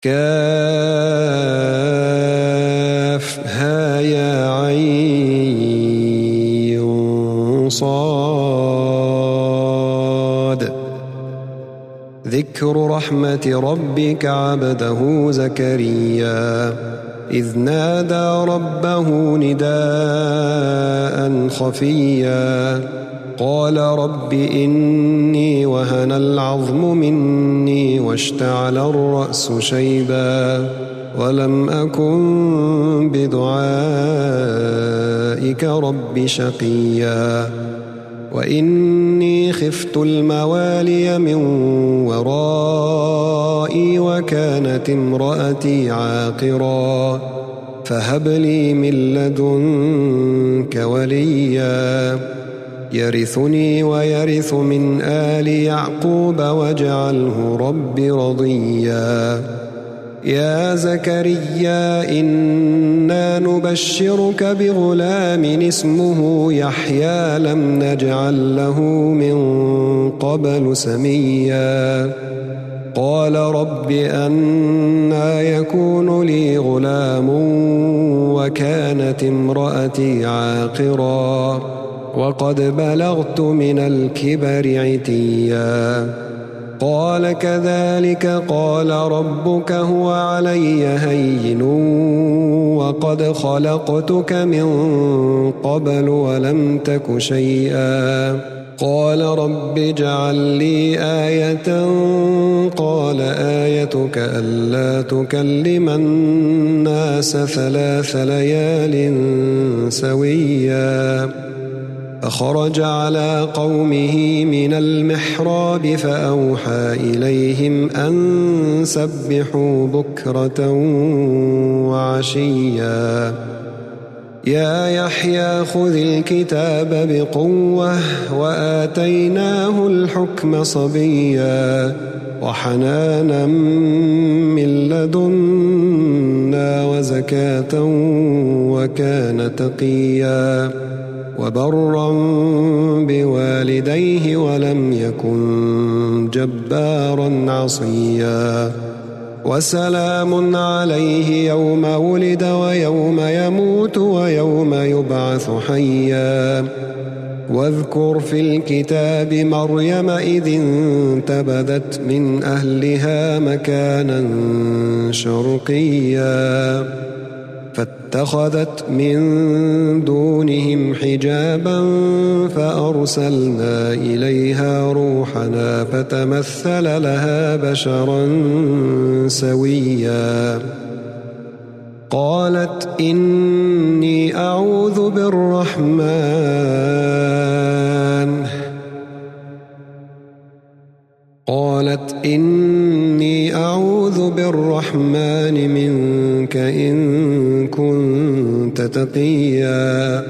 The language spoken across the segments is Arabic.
كافها يا عين صاد. ذكر رحمة ربك عبده زكريا إذ نادى ربه نداء خفيا قال رب إني وهن العظم مني واشتعل الرأس شيبا ولم أكن بدعائك رب شقيا وإني خفت الموالي من ورائي وكانت امرأتي عاقرا فهب لي من لدنك وليا يرثني ويرث من آل يعقوب واجعله رب رضيا. يا زكريا إنا نبشرك بغلام اسمه يحيى لم نجعل له من قبل سميا قال رب أنى يكون لي غلام وكانت امرأتي عاقرا وقد بلغت من الكبر عتيا قال كذلك قال ربك هو علي هين وقد خلقتك من قبل ولم تك شيئا قال رب اجعل لي آية قال آيتك ألا تكلم الناس 3 ليال سويا فخرج على قومه من المحراب فأوحى إليهم أن سبحوا بكرة وعشيا يا يحيى خذ الكتاب بقوة وآتيناه الحكم صبيا وحنانا من لدنا وزكاة وكان تقيا وبرا بوالديه ولم يكن جبارا عصيا وسلام عليه يوم ولد ويوم يموت ويوم يبعث حيا واذكر في الكتاب مريم إذ انتبذت من أهلها مكانا شرقيا فاتخذت من دونهم حجابا فأرسلنا إليها روحنا فتمثل لها بشرا سويا قالت إني أعوذ بالرحمن منك إن كنت تقيا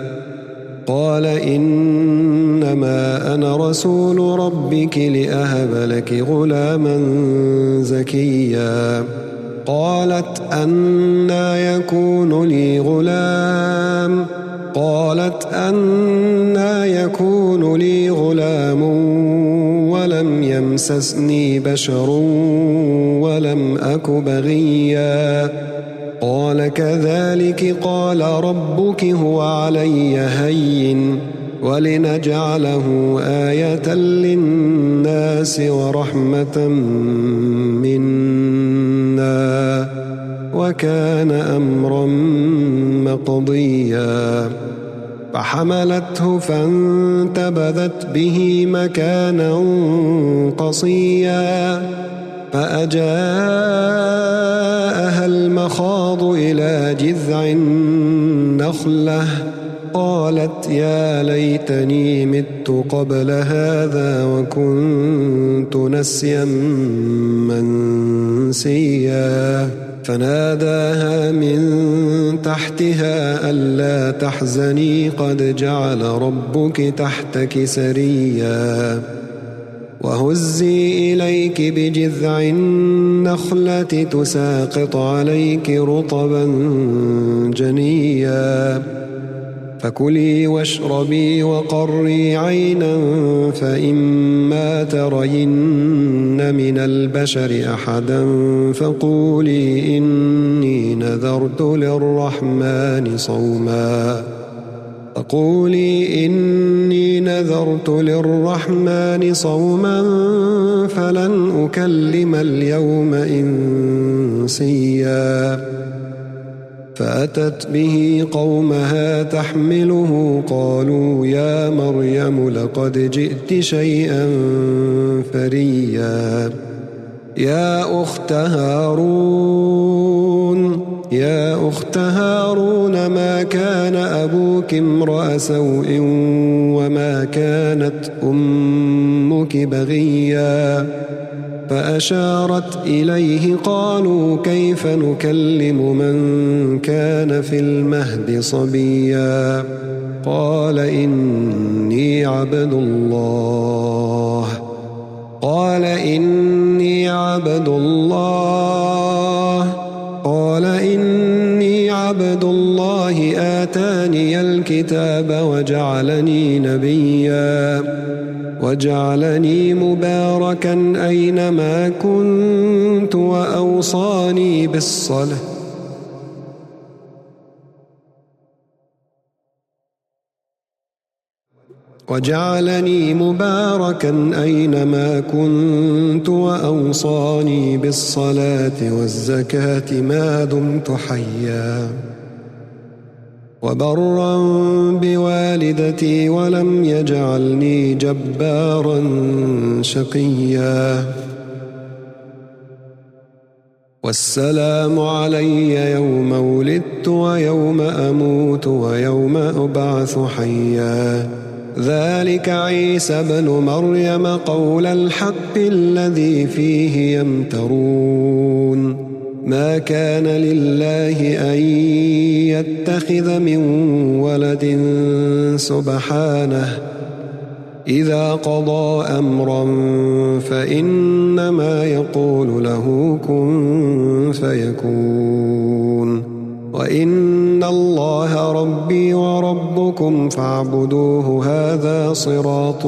قال إنما أنا رسول ربك لأهب لك غلاما زكيا قالت أنى يكون لي غلام ولم يمسسني بشر ولم أك بغيا قال كذلك قال ربك هو علي هين ولنجعله آية للناس ورحمة منا وكان أمرا مقضيا فحملته فانتبذت به مكانا قصيا فأجاءها المخاض إلى جذع النخلة قالت يا ليتني مت قبل هذا وكنت نسيا منسيا فناداها من تحتها ألا تحزني قد جعل ربك تحتك سريا وهزي إليك بجذع النخلة تساقط عليك رطبا جنيا فكلي واشربي وقري عينا فإما ترين من البشر أحدا فقولي إني نذرت للرحمن صوما فلن أكلم اليوم إنسيا فأتت به قومها تحمله قالوا يا مريم لقد جئت شيئا فريا يا أخت هارون ما كان أبوك امرأ سوء وما كانت أمك بغيا فأشارت إليه قالوا كيف نكلم من كان في المهد صبيا قال إني عبد الله آتاني الكتاب وجعلني نبيا وجعلني مباركا أينما كنت وأوصاني بالصلاة والزكاة ما دمت حيا وبرا بوالدتي ولم يجعلني جبارا شقيا والسلام علي يوم ولدت ويوم أموت ويوم أبعث حيا ذلك عيسى بن مريم قول الحق الذي فيه يمترون ما كان لله أن يتخذ من ولد سبحانه إذا قضى أمرا فإنما يقول له كن فيكون وإن الله ربي وربكم فاعبدوه هذا صراط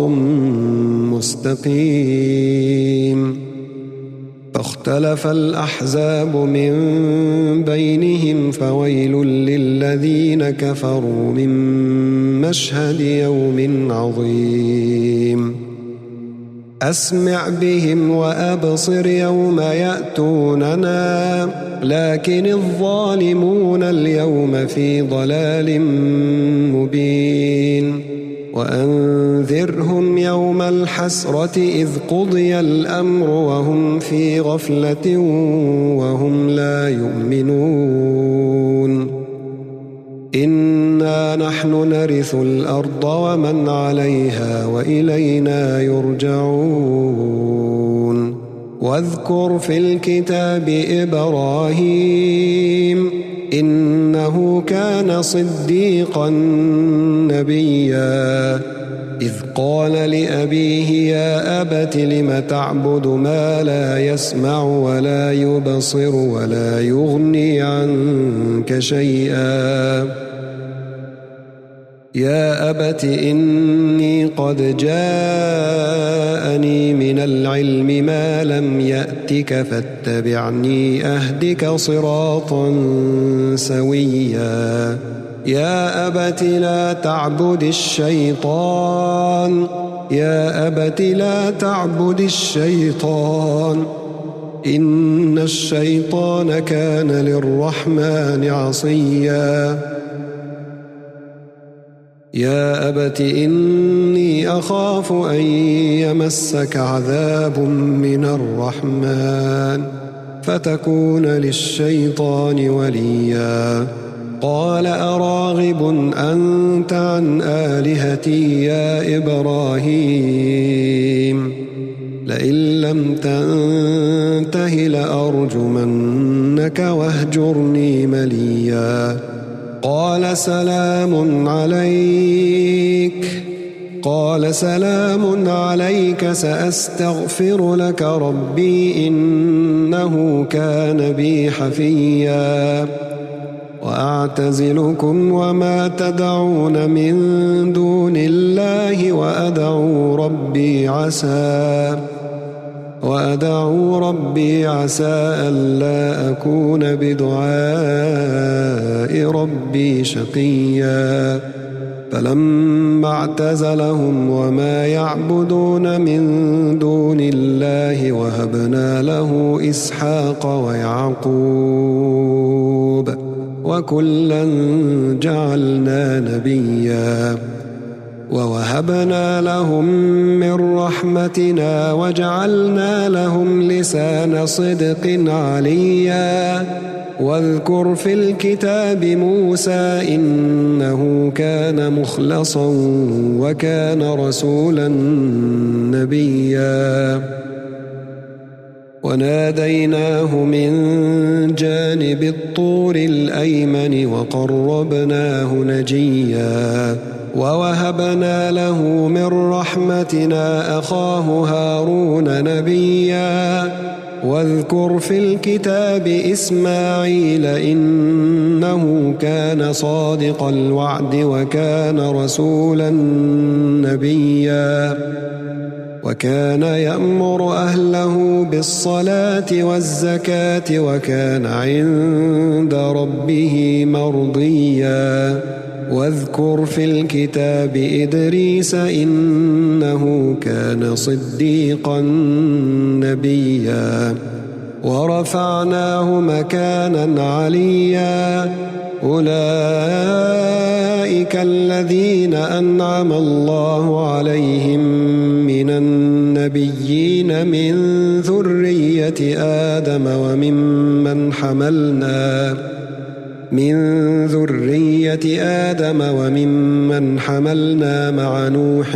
مستقيم فاختلف الأحزاب من بينهم فويل للذين كفروا من مشهد يوم عظيم أسمع بهم وأبصر يوم يأتوننا لكن الظالمون اليوم في ضلال مبين وأنذرهم يوم الحسرة إذ قضي الأمر وهم في غفلة وهم لا يؤمنون إنا نحن نرث الأرض ومن عليها وإلينا يرجعون واذكر في الكتاب إبراهيم إنه كان صديقا نبيا إذ قال لأبيه يا أبت لم تعبد ما لا يسمع ولا يبصر ولا يغني عنك شيئا يا أبت إني قد جاءني من العلم ما لم يأتك فاتبعني أهدك صراطا سويا يا أبت لا تعبد الشيطان إن الشيطان كان للرحمن عصيا يا أبت إني أخاف أن يمسك عذاب من الرحمن فتكون للشيطان وليا قال أراغب أنت عن آلهتي يا إبراهيم لئن لم تنته لأرجمنك واهجرني مليا قال سلام عليك سأستغفر لك ربي إنه كان بي حفيا وأعتزلكم وما تدعون من دون الله وأدعو ربي عسى ألا أكون بدعاء ربي شقيا فلما اعتزلهم وما يعبدون من دون الله وهبنا له إسحاق ويعقوب وكلا جعلنا نبيا ووهبنا لهم من رحمتنا وجعلنا لهم لسان صدق عليا واذكر في الكتاب موسى إنه كان مخلصا وكان رسولا نبيا وناديناه من جانب الطور الأيمن وقربناه نجيا ووهبنا له من رحمتنا أخاه هارون نبيا واذكر في الكتاب إسماعيل إنه كان صادق الوعد وكان رسولا نبيا وكان يأمر أهله بالصلاة والزكاة وكان عند ربه مرضيا واذكر في الكتاب إدريس إنه كان صديقا نبيا ورفعناه مكانا عليا أولئك الذين أنعم الله عليهم من النبيين من ذرية آدم وممن حملنا مع نوح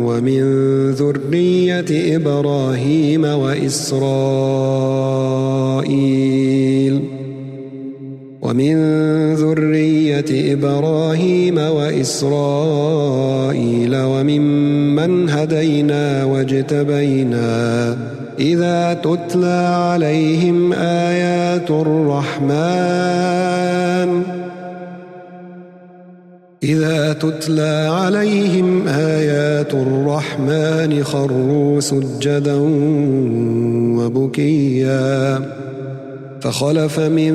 ومن ذرية إبراهيم وإسرائيل وممن هدينا واجتبينا إذا تتلى عليهم آيات الرحمن خروا سجدا وبكيا فخلف من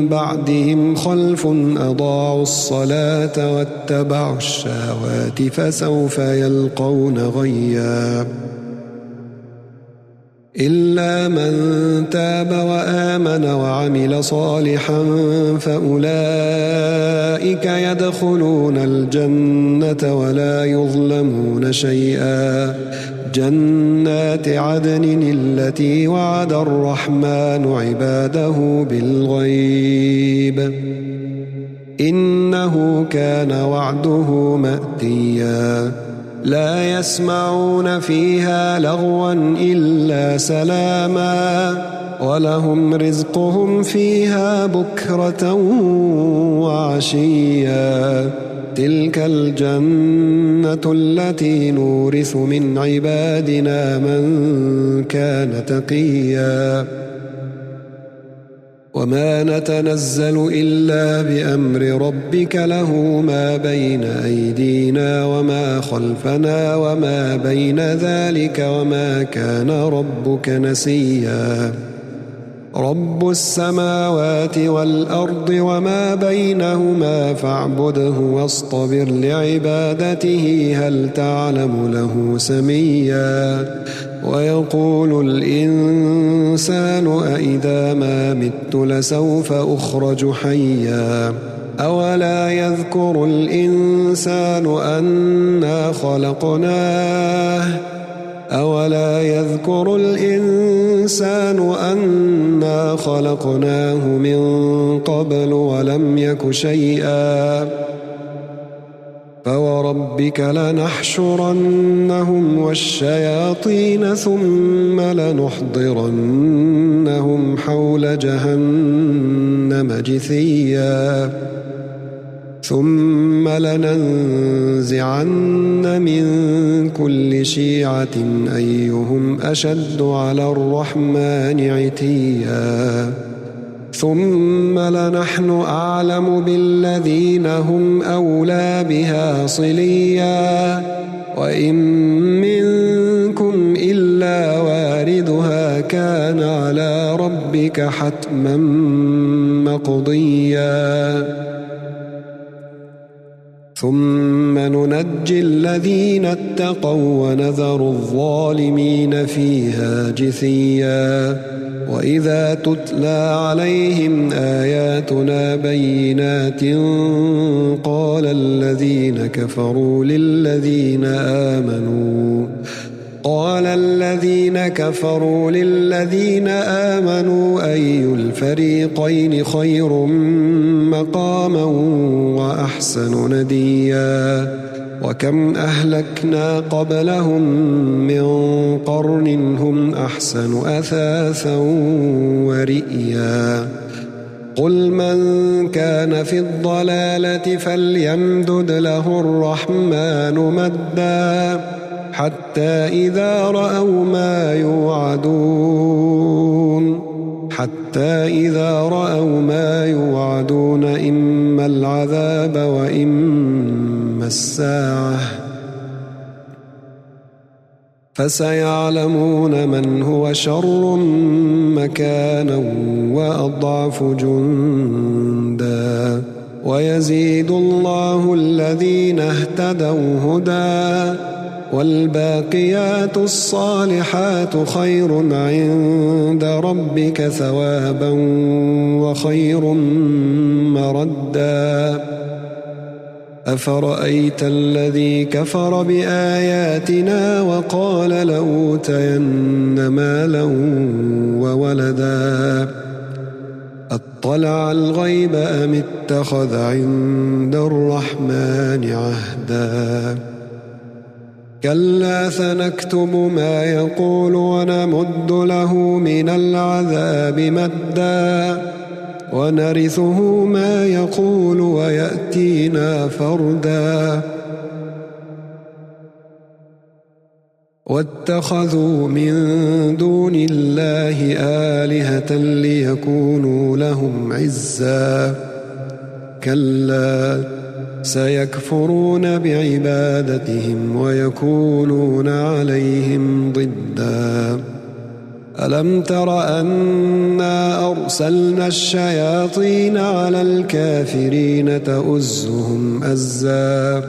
بعدهم خلف أضاعوا الصلاة واتبعوا الشهوات فسوف يلقون غيا إلا من تاب وآمن وعمل صالحا فأولئك يدخلون الجنة ولا يظلمون شيئا جنات عدن التي وعد الرحمن عباده بالغيب إنه كان وعده مأتيا لا يسمعون فيها لغوا إلا سلاما ولهم رزقهم فيها بكرة وعشيا تلك الجنة التي نورث من عبادنا من كان تقيا وما نتنزل إلا بأمر ربك له ما بين أيدينا وما خلفنا وما بين ذلك وما كان ربك نسيا رب السماوات والأرض وما بينهما فاعبده واصطبر لعبادته هل تعلم له سميا ويقول الإنسان أإذا ما مت لسوف أخرج حيا أولا يذكر الإنسان أنا خلقناه من قبل ولم يك شيئا فوربك لنحشرنهم والشياطين ثم لنحضرنهم حول جهنم جثيا ثم لننزعن من كل شيعة أيهم أشد على الرحمن عتيا ثم لنحن أعلم بالذين هم أولى بها صليا وإن منكم إلا واردها كان على ربك حتما مقضيا ثم ننجي الذين اتقوا ونذر الظالمين فيها جثيا وإذا تتلى عليهم آياتنا بينات قال الذين كفروا للذين آمنوا أي الفريقين خير مقاما وأحسن نديا وكم أهلكنا قبلهم من قرن هم أحسن أثاثا ورئيا قل من كان في الضلالة فليمدد له الرحمن مدا حتى إذا رأوا ما يوعدون إما العذاب وإما الساعة فسيعلمون من هو شر مكانا وأضعف جندا ويزيد الله الذين اهتدوا هدى والباقيات الصالحات خير عند ربك ثوابا وخير مردا أفرأيت الذي كفر بآياتنا وقال لأوتين مالا وولدا أطلع الغيب أم اتخذ عند الرحمن عهدا كلا سنكتب ما يقول ونمد له من العذاب مدا ونرثه ما يقول ويأتينا فردا واتخذوا من دون الله آلهة ليكونوا لهم عزا كلا سيكفرون بعبادتهم ويكونون عليهم ضدا ألم تر أنا أرسلنا الشياطين على الكافرين تؤزهم أزا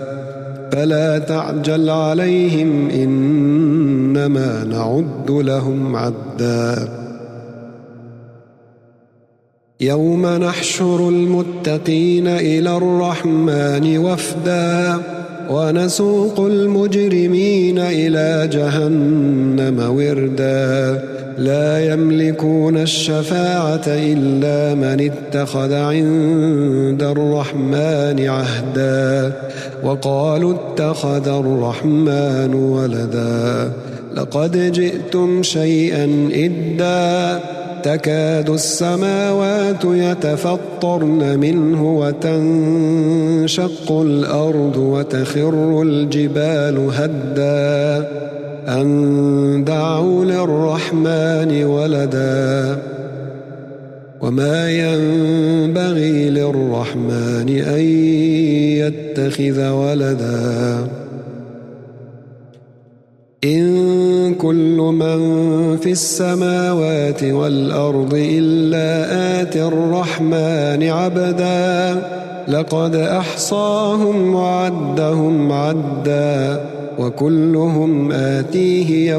فلا تعجل عليهم إنما نعد لهم عدا يوم نحشر المتقين إلى الرحمن وفدا ونسوق المجرمين إلى جهنم وردا لا يملكون الشفاعة إلا من اتخذ عند الرحمن عهدا وقالوا اتخذ الرحمن ولدا لقد جئتم شيئا إدا تكاد السماوات يتفطرن منه وتنشق الأرض وتخر الجبال هدا أن دعوا للرحمن ولدا وما ينبغي للرحمن أن يتخذ ولدا إن كل من في السماوات والأرض إلا آتي الرحمن عبدا لقد أحصاهم وعدهم عدا وكلهم آتيه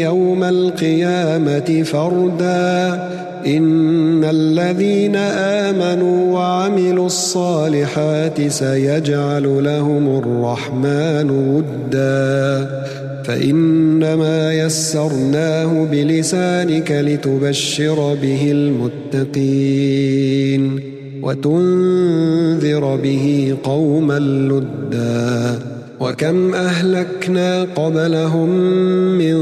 يوم القيامة فردا إن الذين آمنوا وعملوا الصالحات سيجعل لهم الرحمن ودا فإنما يسرناه بلسانك لتبشر به المتقين وتنذر به قوما لدا وكم أهلكنا قبلهم من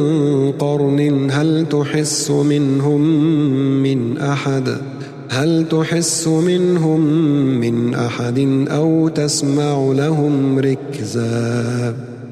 قرن هل تحس منهم من أحد أو تسمع لهم ركزا